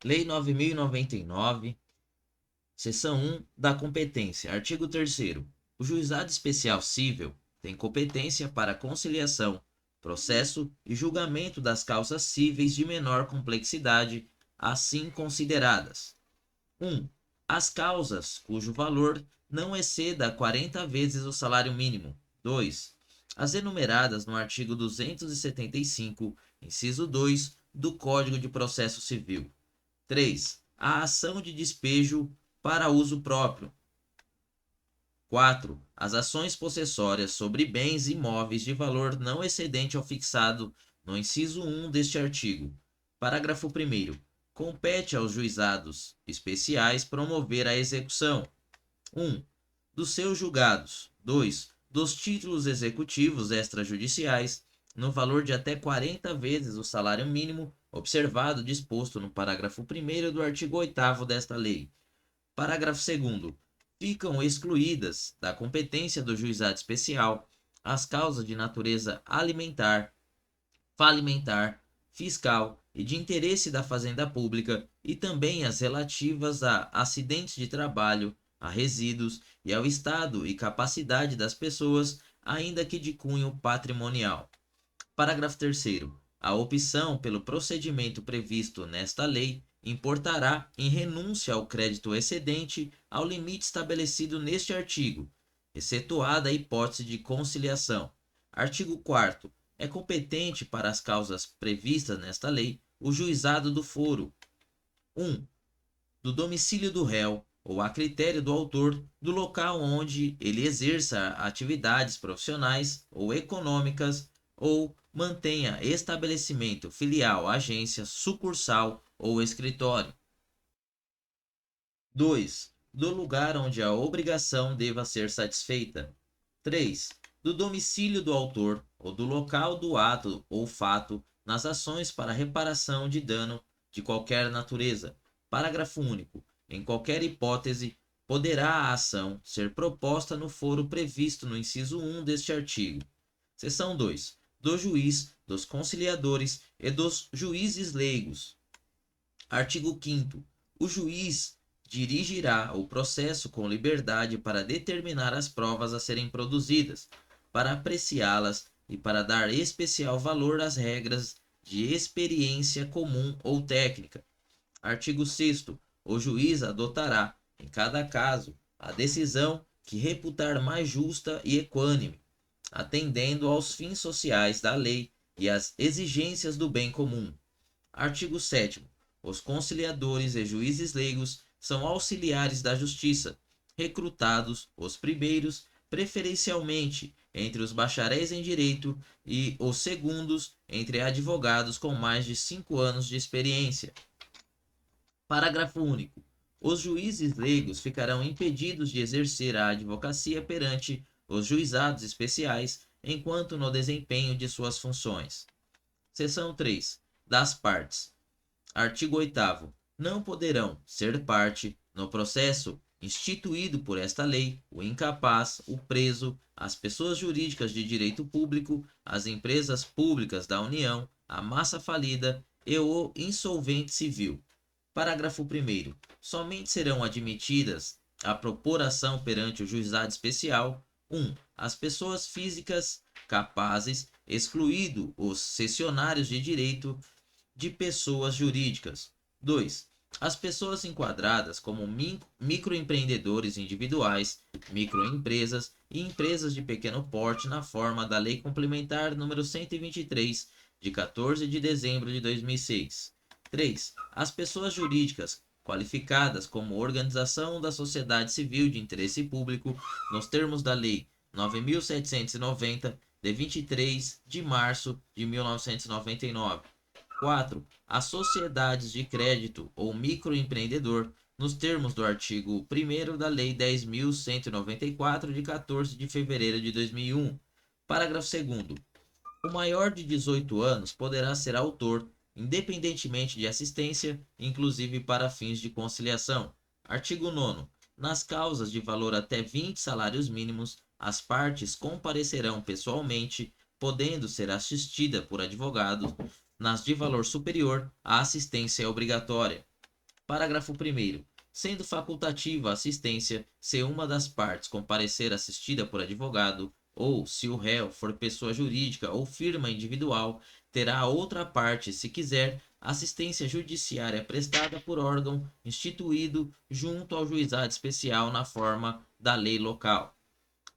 Lei 9.099, seção 1 da competência. Artigo 3º. O juizado especial cível tem competência para conciliação, processo e julgamento das causas cíveis de menor complexidade, assim consideradas: 1. As causas cujo valor não exceda 40 vezes o salário mínimo. 2. As enumeradas no artigo 275, inciso 2 do Código de Processo Civil. 3. A ação de despejo para uso próprio. 4. As ações possessórias sobre bens imóveis de valor não excedente ao fixado no inciso 1 deste artigo. Parágrafo 1º. Compete aos juizados especiais promover a execução: 1. Dos seus julgados. 2. Dos títulos executivos extrajudiciais, no valor de até 40 vezes o salário mínimo, observado o disposto no parágrafo 1º do artigo 8º desta lei. Parágrafo 2º. Ficam excluídas da competência do juizado especial as causas de natureza alimentar, falimentar, fiscal e de interesse da fazenda pública e também as relativas a acidentes de trabalho, a resíduos e ao estado e capacidade das pessoas, ainda que de cunho patrimonial. Parágrafo 3º. A opção pelo procedimento previsto nesta lei importará em renúncia ao crédito excedente ao limite estabelecido neste artigo, excetuada a hipótese de conciliação. Artigo 4º. É competente para as causas previstas nesta lei o juizado do foro: 1. Do domicílio do réu, ou a critério do autor, do local onde ele exerça atividades profissionais ou econômicas ou mantenha estabelecimento, filial, agência, sucursal ou escritório. 2. Do lugar onde a obrigação deva ser satisfeita. 3. Do domicílio do autor ou do local do ato ou fato nas ações para reparação de dano de qualquer natureza. Parágrafo único. Em qualquer hipótese, poderá a ação ser proposta no foro previsto no inciso 1 deste artigo. Seção 2. Do juiz, dos conciliadores e dos juízes leigos. Artigo 5º. O juiz dirigirá o processo com liberdade para determinar as provas a serem produzidas, para apreciá-las e para dar especial valor às regras de experiência comum ou técnica. Artigo 6º. O juiz adotará, em cada caso, a decisão que reputar mais justa e equânime, atendendo aos fins sociais da lei e às exigências do bem comum. Artigo 7º. Os conciliadores e juízes leigos são auxiliares da justiça, recrutados os primeiros preferencialmente entre os bacharéis em direito e os segundos entre advogados com mais de 5 anos de experiência. Parágrafo único. Os juízes leigos ficarão impedidos de exercer a advocacia perante os juizados especiais enquanto no desempenho de suas funções. Seção 3. Das partes. Artigo 8º. Não poderão ser parte, no processo instituído por esta lei, o incapaz, o preso, as pessoas jurídicas de direito público, as empresas públicas da União, a massa falida e o insolvente civil. Parágrafo 1º. Somente serão admitidas a propor ação perante o juizado especial: 1. As pessoas físicas capazes, excluído os cessionários de direito de pessoas jurídicas. 2. As pessoas enquadradas como microempreendedores individuais, microempresas e empresas de pequeno porte na forma da Lei Complementar nº 123, de 14 de dezembro de 2006. 3. As pessoas jurídicas qualificadas como organização da sociedade civil de interesse público nos termos da Lei 9.790, de 23 de março de 1999. 4. As sociedades de crédito ou microempreendedor, nos termos do artigo 1º da Lei 10.194, de 14 de fevereiro de 2001. Parágrafo 2º. O maior de 18 anos poderá ser autor, independentemente de assistência, inclusive para fins de conciliação. Artigo 9º. Nas causas de valor até 20 salários mínimos, as partes comparecerão pessoalmente, podendo ser assistida por advogado. Nas de valor superior, a assistência é obrigatória. Parágrafo 1º. Sendo facultativa a assistência, se uma das partes comparecer assistida por advogado, ou se o réu for pessoa jurídica ou firma individual, terá a outra parte, se quiser, assistência judiciária prestada por órgão instituído junto ao juizado especial na forma da lei local.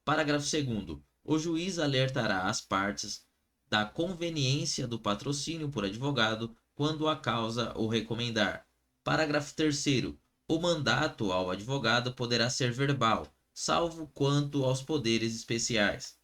Parágrafo 2º. O juiz alertará as partes da conveniência do patrocínio por advogado quando a causa o recomendar. Parágrafo 3º. O mandato ao advogado poderá ser verbal, salvo quanto aos poderes especiais.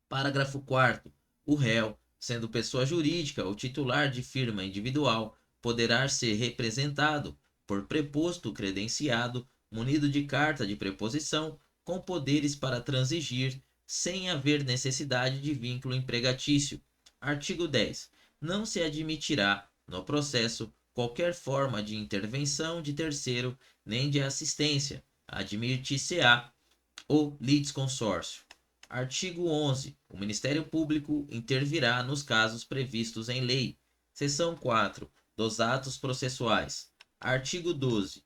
Parágrafo 4º. O réu, sendo pessoa jurídica ou titular de firma individual, poderá ser representado por preposto credenciado, munido de carta de preposição, com poderes para transigir, sem haver necessidade de vínculo empregatício. Artigo 10. Não se admitirá, no processo, qualquer forma de intervenção de terceiro, nem de assistência. Admitir-se-á o litisconsórcio. Artigo 11. O Ministério Público intervirá nos casos previstos em lei. Seção 4. Dos atos processuais. Artigo 12.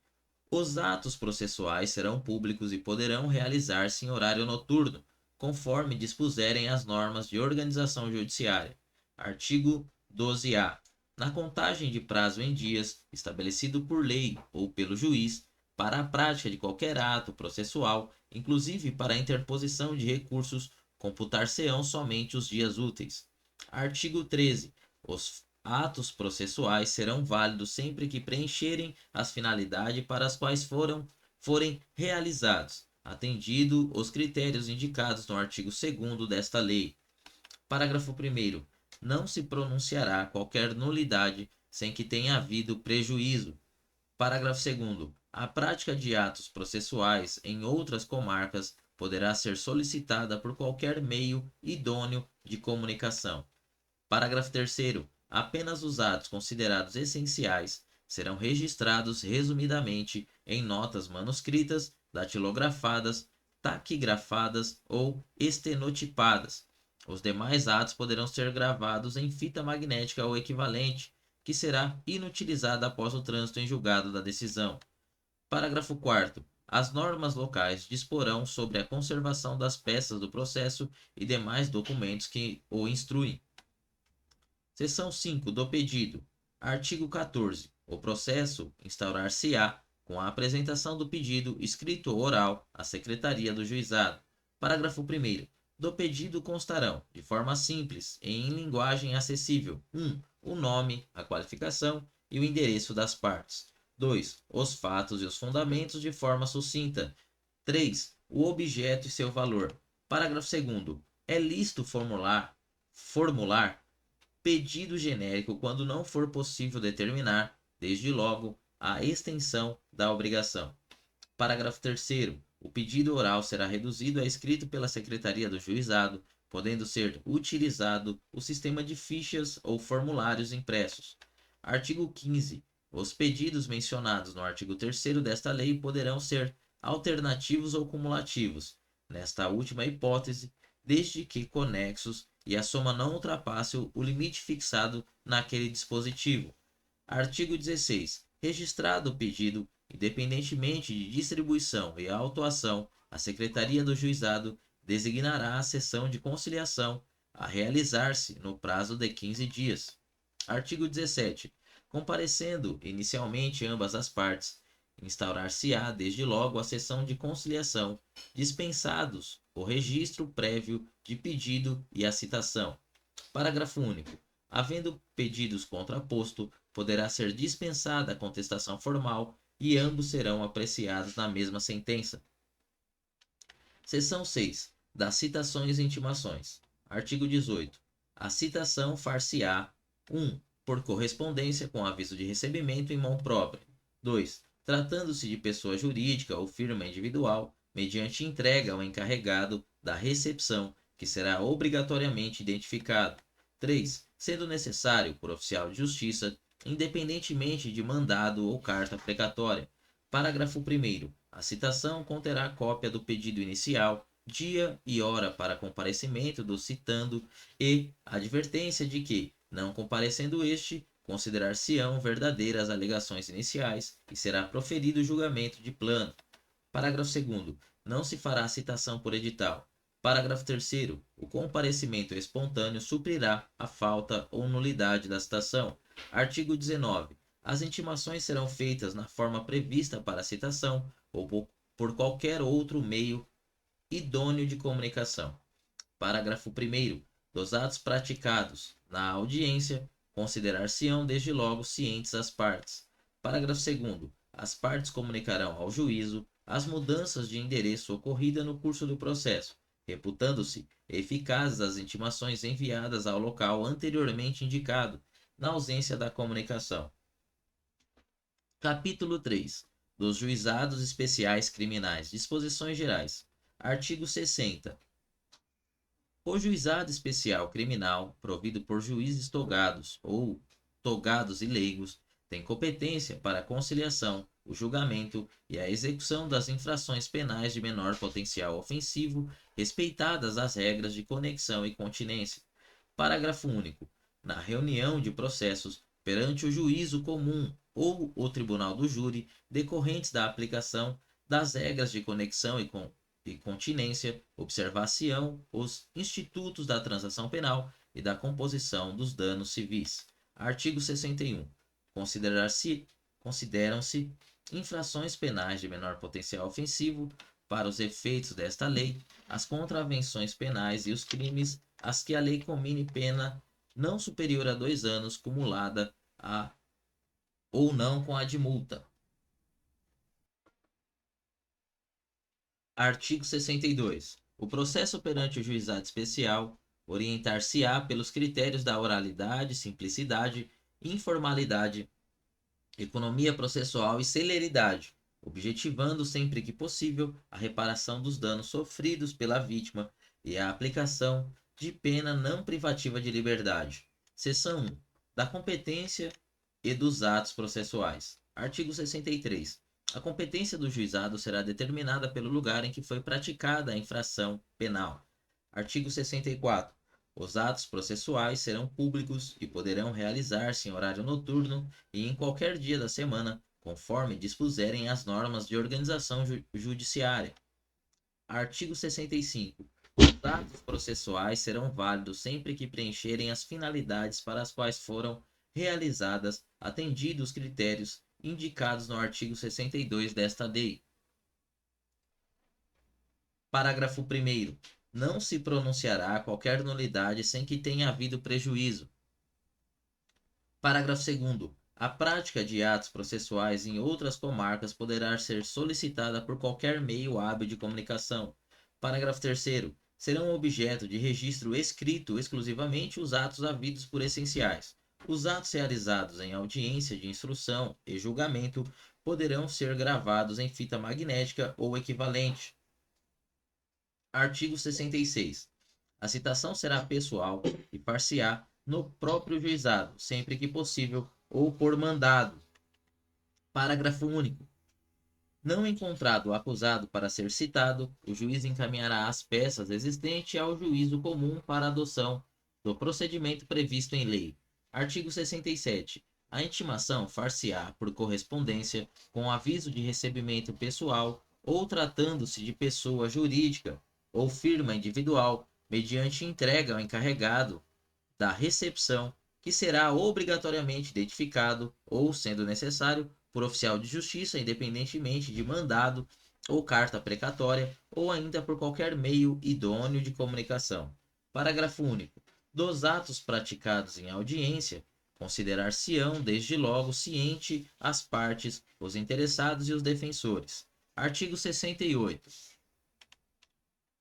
Os atos processuais serão públicos e poderão realizar-se em horário noturno, conforme dispuserem as normas de organização judiciária. Artigo 12-A. Na contagem de prazo em dias, estabelecido por lei ou pelo juiz, para a prática de qualquer ato processual, inclusive para a interposição de recursos, computar-se-ão somente os dias úteis. Artigo 13. Os atos processuais serão válidos sempre que preencherem as finalidades para as quais forem realizados, atendido os critérios indicados no artigo 2º desta lei. Parágrafo 1º. Não se pronunciará qualquer nulidade sem que tenha havido prejuízo. Parágrafo 2º. A prática de atos processuais em outras comarcas poderá ser solicitada por qualquer meio idôneo de comunicação. Parágrafo 3º. Apenas os atos considerados essenciais serão registrados resumidamente em notas manuscritas, datilografadas, taquigrafadas ou estenotipadas. Os demais atos poderão ser gravados em fita magnética ou equivalente, que será inutilizada após o trânsito em julgado da decisão. Parágrafo 4º. As normas locais disporão sobre a conservação das peças do processo e demais documentos que o instruem. Seção 5 do pedido. Artigo 14. O processo instaurar-se-á com a apresentação do pedido escrito ou oral à Secretaria do Juizado. Parágrafo 1º. Do pedido constarão, de forma simples e em linguagem acessível, 1. O nome, a qualificação e o endereço das partes. 2. Os fatos e os fundamentos de forma sucinta. 3. O objeto e seu valor. Parágrafo 2º. É lícito formular pedido genérico quando não for possível determinar, desde logo, a extensão da obrigação. Parágrafo 3º. O pedido oral será reduzido a escrito pela Secretaria do Juizado, podendo ser utilizado o sistema de fichas ou formulários impressos. Artigo 15. Os pedidos mencionados no artigo 3º desta lei poderão ser alternativos ou cumulativos, nesta última hipótese, desde que conexos e a soma não ultrapasse o limite fixado naquele dispositivo. Artigo 16. Registrado o pedido, independentemente de distribuição e autuação, a Secretaria do Juizado designará a sessão de conciliação a realizar-se no prazo de 15 dias. Artigo 17. Comparecendo inicialmente ambas as partes, instaurar-se-á desde logo a sessão de conciliação, dispensados o registro prévio de pedido e a citação. Parágrafo único. Havendo pedidos contraposto, poderá ser dispensada a contestação formal e ambos serão apreciados na mesma sentença. Seção 6. Das citações e intimações. Artigo 18. A citação far-se-á 1. Por correspondência com aviso de recebimento em mão própria. 2. Tratando-se de pessoa jurídica ou firma individual, mediante entrega ao encarregado da recepção, que será obrigatoriamente identificado. 3. Sendo necessário por oficial de justiça, independentemente de mandado ou carta precatória. Parágrafo 1º. A citação conterá cópia do pedido inicial, dia e hora para comparecimento do citando e advertência de que, não comparecendo este, considerar-se-ão verdadeiras as alegações iniciais e será proferido o julgamento de plano. Parágrafo 2º. Não se fará citação por edital. Parágrafo 3º. O comparecimento espontâneo suprirá a falta ou nulidade da citação. Artigo 19. As intimações serão feitas na forma prevista para a citação ou por qualquer outro meio idôneo de comunicação. Parágrafo 1º. Dos atos praticados na audiência, considerar-se-ão desde logo cientes as partes. Parágrafo 2º. As partes comunicarão ao juízo as mudanças de endereço ocorridas no curso do processo, reputando-se eficazes as intimações enviadas ao local anteriormente indicado, na ausência da comunicação. Capítulo 3. Dos juizados especiais criminais. Disposições gerais. Artigo 60. O juizado especial criminal, provido por juízes togados ou togados e leigos, tem competência para a conciliação, o julgamento e a execução das infrações penais de menor potencial ofensivo, respeitadas as regras de conexão e continência. Parágrafo único. Na reunião de processos perante o juízo comum ou o tribunal do júri, decorrentes da aplicação das regras de conexão e continência, observar-se-ão os institutos da transação penal e da composição dos danos civis. Artigo 61. Consideram-se infrações penais de menor potencial ofensivo, para os efeitos desta lei, as contravenções penais e os crimes as que a lei comine pena não superior a 2 anos, cumulada a ou não com a de multa. Artigo 62. O processo perante o juizado especial orientar-se-á pelos critérios da oralidade, simplicidade, informalidade, economia processual e celeridade, objetivando sempre que possível a reparação dos danos sofridos pela vítima e a aplicação de pena não privativa de liberdade. Seção 1. Da competência e dos atos processuais. Artigo 63. A competência do juizado será determinada pelo lugar em que foi praticada a infração penal. Artigo 64. Os atos processuais serão públicos e poderão realizar-se em horário noturno e em qualquer dia da semana, conforme dispuserem as normas de organização judiciária. Artigo 65. Os atos processuais serão válidos sempre que preencherem as finalidades para as quais foram realizadas, atendidos os critérios indicados no artigo 62 desta lei. Parágrafo 1º. Não se pronunciará qualquer nulidade sem que tenha havido prejuízo. Parágrafo 2º. A prática de atos processuais em outras comarcas poderá ser solicitada por qualquer meio hábil de comunicação. Parágrafo 3º. Serão objeto de registro escrito exclusivamente os atos havidos por essenciais. Os atos realizados em audiência de instrução e julgamento poderão ser gravados em fita magnética ou equivalente. Artigo 66. A citação será pessoal e far-se-á no próprio juizado, sempre que possível, ou por mandado. Parágrafo único. Não encontrado o acusado para ser citado, o juiz encaminhará as peças existentes ao juízo comum para adoção do procedimento previsto em lei. Artigo 67. A intimação far-se-á por correspondência, com aviso de recebimento pessoal, ou tratando-se de pessoa jurídica ou firma individual, mediante entrega ao encarregado da recepção, que será obrigatoriamente identificado, ou, sendo necessário, por oficial de justiça, independentemente de mandado ou carta precatória, ou ainda por qualquer meio idôneo de comunicação. Parágrafo único. Dos atos praticados em audiência, considerar-se-ão desde logo ciente as partes, os interessados e os defensores. Artigo 68.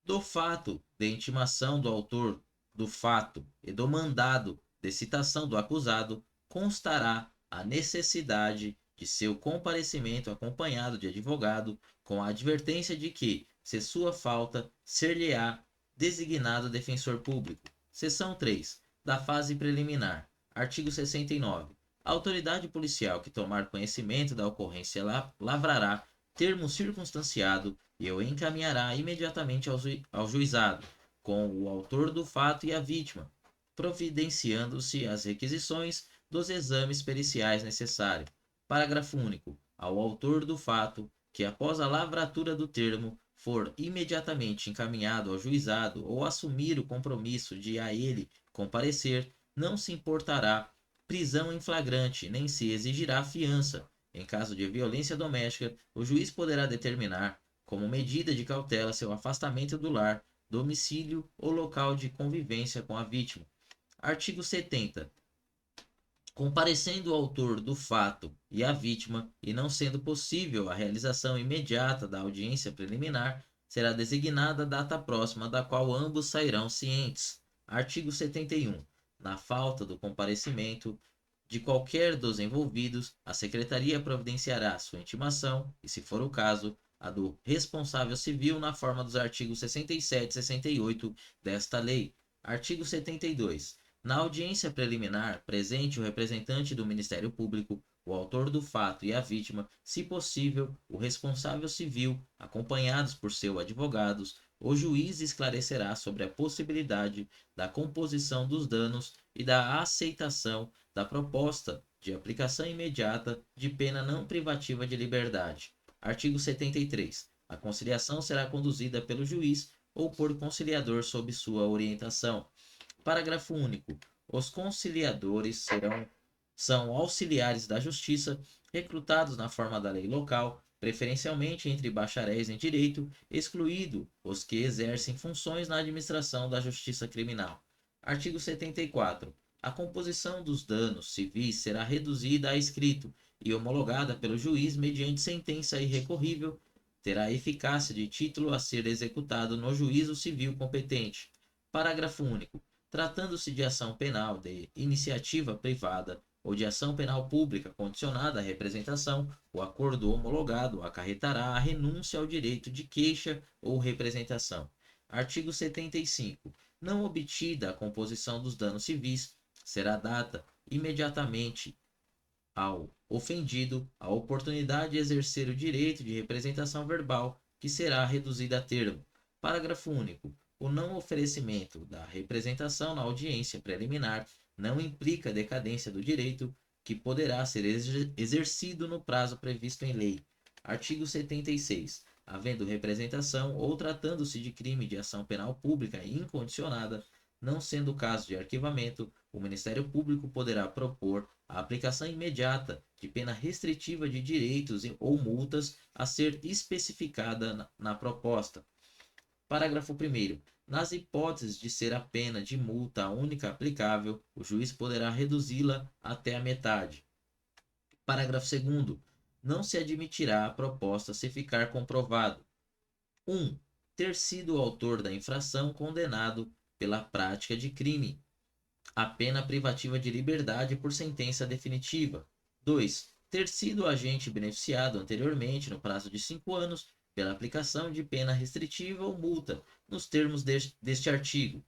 Do fato de intimação do autor do fato e do mandado de citação do acusado, constará a necessidade de seu comparecimento acompanhado de advogado, com a advertência de que, se sua falta, ser-lhe-á designado defensor público. Seção 3. Da fase preliminar. Artigo 69. A autoridade policial que tomar conhecimento da ocorrência lavrará termo circunstanciado e o encaminhará imediatamente ao juizado, com o autor do fato e a vítima, providenciando-se as requisições dos exames periciais necessários. Parágrafo único. Ao autor do fato, que após a lavratura do termo for imediatamente encaminhado ao juizado ou assumir o compromisso de a ele comparecer, não se importará prisão em flagrante, nem se exigirá fiança. Em caso de violência doméstica, o juiz poderá determinar, como medida de cautela, seu afastamento do lar, domicílio ou local de convivência com a vítima. Artigo 70. Comparecendo o autor do fato e a vítima, e não sendo possível a realização imediata da audiência preliminar, será designada a data próxima da qual ambos sairão cientes. Artigo 71. Na falta do comparecimento de qualquer dos envolvidos, a Secretaria providenciará sua intimação e, se for o caso, a do responsável civil na forma dos artigos 67 e 68 desta lei. Artigo 72. Na audiência preliminar, presente o representante do Ministério Público, o autor do fato e a vítima, se possível, o responsável civil, acompanhados por seus advogados, o juiz esclarecerá sobre a possibilidade da composição dos danos e da aceitação da proposta de aplicação imediata de pena não privativa de liberdade. Artigo 73. A conciliação será conduzida pelo juiz ou por conciliador sob sua orientação. Parágrafo único. Os conciliadores são auxiliares da justiça, recrutados na forma da lei local, preferencialmente entre bacharéis em direito, excluído os que exercem funções na administração da justiça criminal. Artigo 74. A composição dos danos civis será reduzida a escrito e homologada pelo juiz mediante sentença irrecorrível, terá eficácia de título a ser executado no juízo civil competente. Parágrafo único. Tratando-se de ação penal de iniciativa privada ou de ação penal pública condicionada à representação, o acordo homologado acarretará a renúncia ao direito de queixa ou representação. Artigo 75. Não obtida a composição dos danos civis, será dada imediatamente ao ofendido a oportunidade de exercer o direito de representação verbal, que será reduzida a termo. Parágrafo único. O não oferecimento da representação na audiência preliminar não implica decadência do direito, que poderá ser exercido no prazo previsto em lei. Artigo 76. Havendo representação ou tratando-se de crime de ação penal pública incondicionada, não sendo o caso de arquivamento, o Ministério Público poderá propor a aplicação imediata de pena restritiva de direitos ou multas a ser especificada na proposta. Parágrafo 1º. Nas hipóteses de ser a pena de multa única aplicável, o juiz poderá reduzi-la até a metade. Parágrafo 2º. Não se admitirá a proposta se ficar comprovado: 1. Ter sido o autor da infração condenado pela prática de crime, a pena privativa de liberdade por sentença definitiva. 2. Ter sido agente beneficiado anteriormente, no prazo de 5 anos, pela aplicação de pena restritiva ou multa, nos termos deste artigo.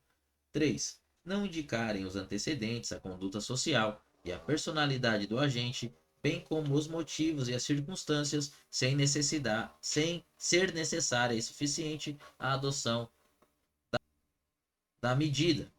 3. Não indicarem os antecedentes, a conduta social e a personalidade do agente, bem como os motivos e as circunstâncias, sem ser necessária e suficiente a adoção da medida.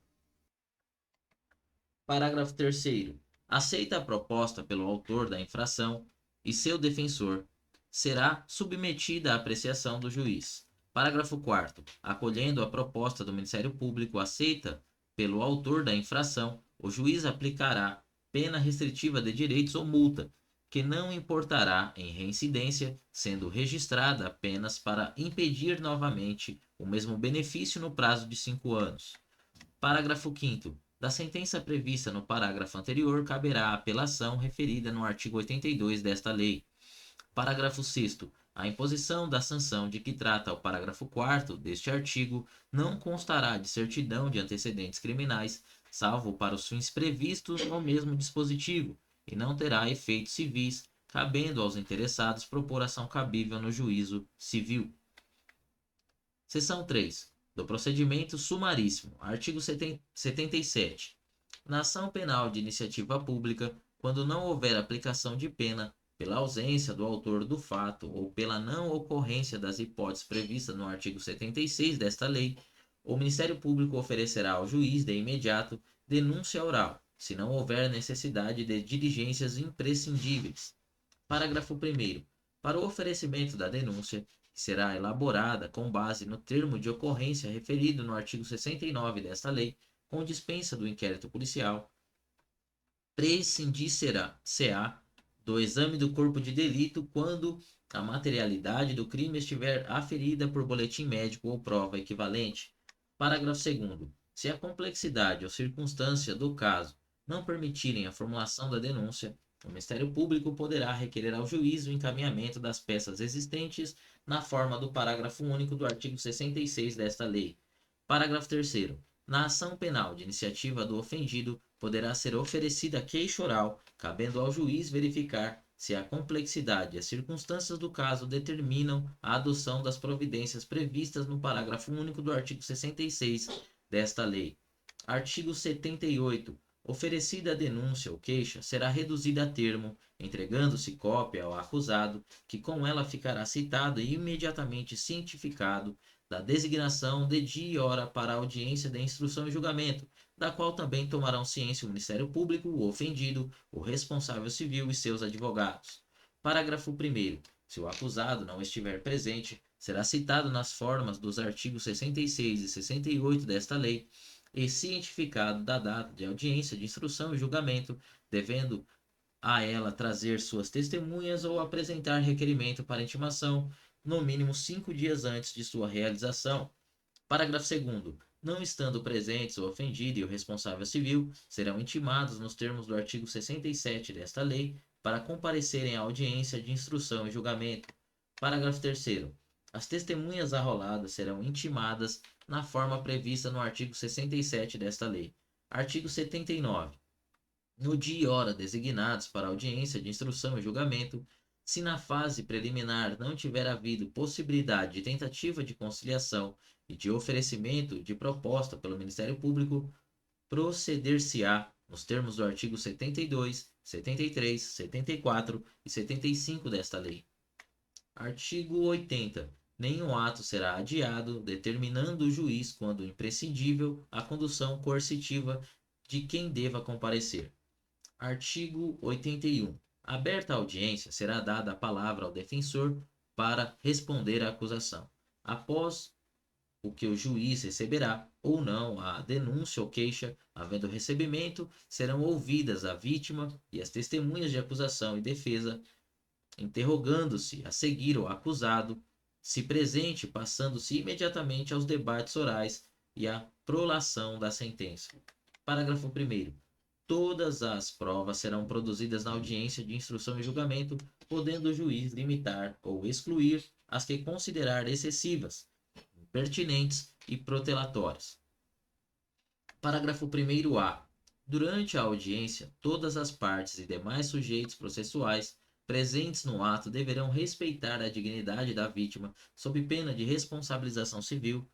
Parágrafo 3º. Aceita a proposta pelo autor da infração e seu defensor, será submetida à apreciação do juiz. Parágrafo 4º. Acolhendo a proposta do Ministério Público aceita pelo autor da infração, o juiz aplicará pena restritiva de direitos ou multa, que não importará em reincidência, sendo registrada apenas para impedir novamente o mesmo benefício no prazo de 5 anos. Parágrafo 5º. Da sentença prevista no parágrafo anterior, caberá a apelação referida no artigo 82 desta lei. Parágrafo 6º. A imposição da sanção de que trata o parágrafo 4º deste artigo não constará de certidão de antecedentes criminais, salvo para os fins previstos no mesmo dispositivo, e não terá efeitos civis, cabendo aos interessados propor ação cabível no juízo civil. Seção 3. Do procedimento sumaríssimo. Artigo 77. Na ação penal de iniciativa pública, quando não houver aplicação de pena, pela ausência do autor do fato ou pela não ocorrência das hipóteses previstas no artigo 76 desta lei, o Ministério Público oferecerá ao juiz de imediato denúncia oral, se não houver necessidade de diligências imprescindíveis. Parágrafo 1º. Para o oferecimento da denúncia, que será elaborada com base no termo de ocorrência referido no artigo 69 desta lei, com dispensa do inquérito policial, prescindir-se-á do exame do corpo de delito quando a materialidade do crime estiver aferida por boletim médico ou prova equivalente. Parágrafo 2º. Se a complexidade ou circunstância do caso não permitirem a formulação da denúncia, o Ministério Público poderá requerer ao juiz o encaminhamento das peças existentes na forma do parágrafo único do artigo 66 desta lei. Parágrafo 3º. Na ação penal de iniciativa do ofendido, poderá ser oferecida queixa oral, cabendo ao juiz verificar se a complexidade e as circunstâncias do caso determinam a adoção das providências previstas no parágrafo único do artigo 66 desta lei. Artigo 78. Oferecida a denúncia ou queixa, será reduzida a termo, entregando-se cópia ao acusado, que com ela ficará citado e imediatamente cientificado da designação de dia e hora para a audiência de instrução e julgamento, da qual também tomarão ciência o Ministério Público, o ofendido, o responsável civil e seus advogados. Parágrafo 1º. Se o acusado não estiver presente, será citado nas formas dos artigos 66 e 68 desta lei e cientificado da data de audiência de instrução e julgamento, devendo a ela trazer suas testemunhas ou apresentar requerimento para intimação, no mínimo 5 dias antes de sua realização. Parágrafo 2º. Não estando presentes o ofendido e o responsável civil, serão intimados nos termos do artigo 67 desta lei para comparecerem à audiência de instrução e julgamento. Parágrafo 3º. As testemunhas arroladas serão intimadas na forma prevista no artigo 67 desta lei. Artigo 79. No dia e hora designados para audiência de instrução e julgamento, se na fase preliminar não tiver havido possibilidade de tentativa de conciliação e de oferecimento de proposta pelo Ministério Público, proceder-se-á nos termos do artigo 72, 73, 74 e 75 desta lei. Artigo 80. Nenhum ato será adiado, determinando o juiz, quando imprescindível, a condução coercitiva de quem deva comparecer. Artigo 81. Aberta a audiência, será dada a palavra ao defensor para responder à acusação. Após o que o juiz receberá ou não a denúncia ou queixa, havendo recebimento, serão ouvidas a vítima e as testemunhas de acusação e defesa, interrogando-se a seguir o acusado, se presente, passando-se imediatamente aos debates orais e à prolação da sentença. Parágrafo 1º. Todas as provas serão produzidas na audiência de instrução e julgamento, podendo o juiz limitar ou excluir as que considerar excessivas, impertinentes e protelatórias. Parágrafo 1º-A. Durante a audiência, todas as partes e demais sujeitos processuais presentes no ato deverão respeitar a dignidade da vítima, sob pena de responsabilização civil,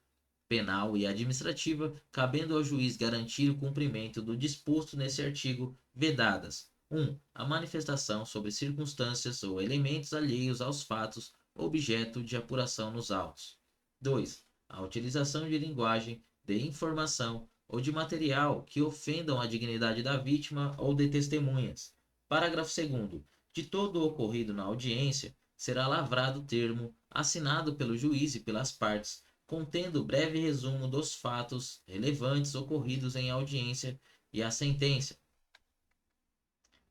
penal e administrativa, cabendo ao juiz garantir o cumprimento do disposto nesse artigo, vedadas: 1. A manifestação sobre circunstâncias ou elementos alheios aos fatos objeto de apuração nos autos. 2. A utilização de linguagem, de informação ou de material que ofendam a dignidade da vítima ou de testemunhas. Parágrafo 2º. De todo o ocorrido na audiência, será lavrado termo, assinado pelo juiz e pelas partes, contendo breve resumo dos fatos relevantes ocorridos em audiência e a sentença.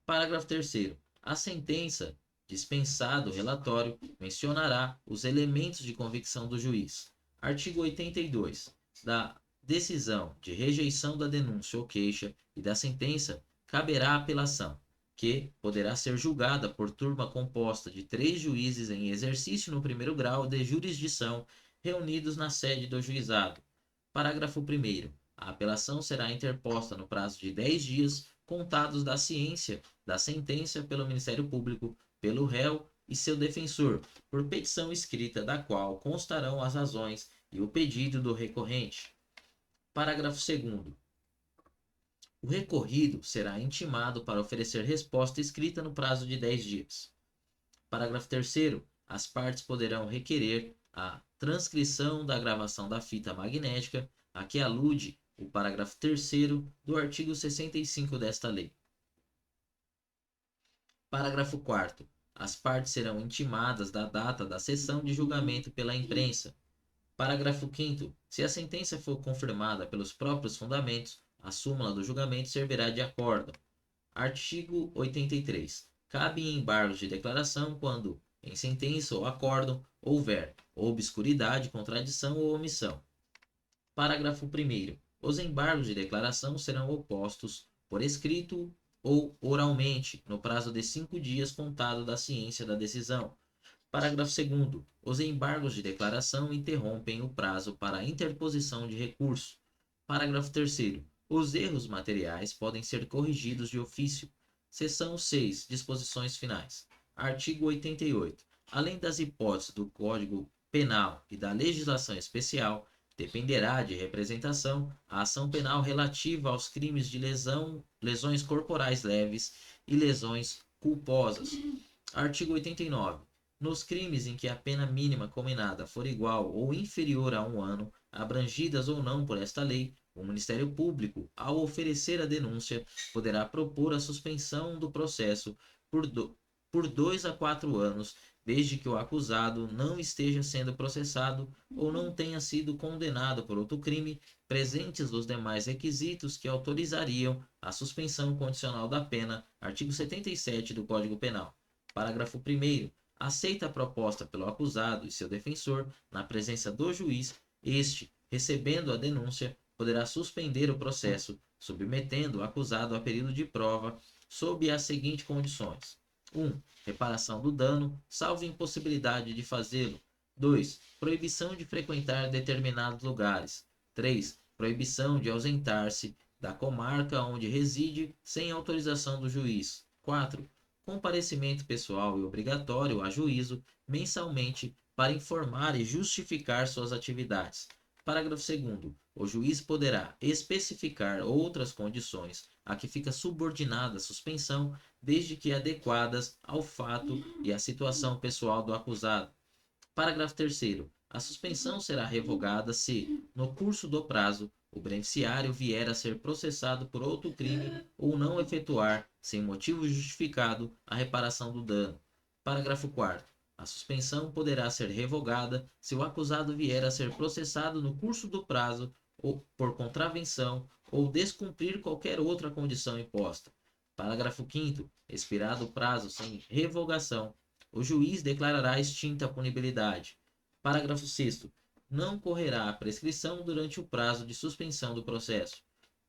Parágrafo 3º. A sentença, dispensado o relatório, mencionará os elementos de convicção do juiz. Artigo 82. Da decisão de rejeição da denúncia ou queixa e da sentença caberá apelação, que poderá ser julgada por turma composta de 3 juízes em exercício no primeiro grau de jurisdição, reunidos na sede do juizado. Parágrafo 1º. A apelação será interposta no prazo de 10 dias, contados da ciência da sentença pelo Ministério Público, pelo réu e seu defensor, por petição escrita da qual constarão as razões e o pedido do recorrente. Parágrafo 2º. O recorrido será intimado para oferecer resposta escrita no prazo de 10 dias. Parágrafo 3º. As partes poderão requerer a transcrição da gravação da fita magnética a que alude o parágrafo 3º do artigo 65 desta lei. Parágrafo 4º. As partes serão intimadas da data da sessão de julgamento pela imprensa. Parágrafo 5º. Se a sentença for confirmada pelos próprios fundamentos, a súmula do julgamento servirá de acórdão. Artigo 83. Cabe embargos de declaração quando, em sentença ou acórdão, houver obscuridade, contradição ou omissão. Parágrafo 1º. Os embargos de declaração serão opostos por escrito ou oralmente, no prazo de 5 dias contado da ciência da decisão. Parágrafo 2º. Os embargos de declaração interrompem o prazo para a interposição de recurso. Parágrafo 3º. Os erros materiais podem ser corrigidos de ofício. Seção 6. Disposições finais. Artigo 88. Além das hipóteses do Código Penal e da legislação especial, dependerá de representação a ação penal relativa aos crimes de lesões corporais leves e lesões culposas. Artigo 89. Nos crimes em que a pena mínima combinada for igual ou inferior a 1 ano, abrangidas ou não por esta lei, o Ministério Público, ao oferecer a denúncia, poderá propor a suspensão do processo por 2 a 4 anos, desde que o acusado não esteja sendo processado ou não tenha sido condenado por outro crime, presentes os demais requisitos que autorizariam a suspensão condicional da pena, artigo 77 do Código Penal. Parágrafo 1º. Aceita a proposta pelo acusado e seu defensor, na presença do juiz, este, recebendo a denúncia, poderá suspender o processo, submetendo o acusado a período de prova, sob as seguintes condições: 1. Reparação do dano, salvo impossibilidade de fazê-lo. 2. Proibição de frequentar determinados lugares. 3. Proibição de ausentar-se da comarca onde reside sem autorização do juiz. 4. Comparecimento pessoal e obrigatório a juízo mensalmente para informar e justificar suas atividades. Parágrafo 2º. O juiz poderá especificar outras condições a que fica subordinada a suspensão, desde que adequadas ao fato e à situação pessoal do acusado. Parágrafo 3º. A suspensão será revogada se, no curso do prazo, o beneficiário vier a ser processado por outro crime ou não efetuar, sem motivo justificado, a reparação do dano. Parágrafo 4º. A suspensão poderá ser revogada se o acusado vier a ser processado no curso do prazo ou por contravenção ou descumprir qualquer outra condição imposta. Parágrafo 5º. Expirado o prazo sem revogação, o juiz declarará extinta a punibilidade. Parágrafo 6º. Não correrá a prescrição durante o prazo de suspensão do processo.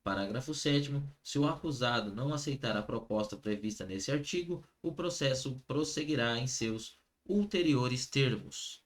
Parágrafo 7º. Se o acusado não aceitar a proposta prevista nesse artigo, o processo prosseguirá em seus ulteriores termos.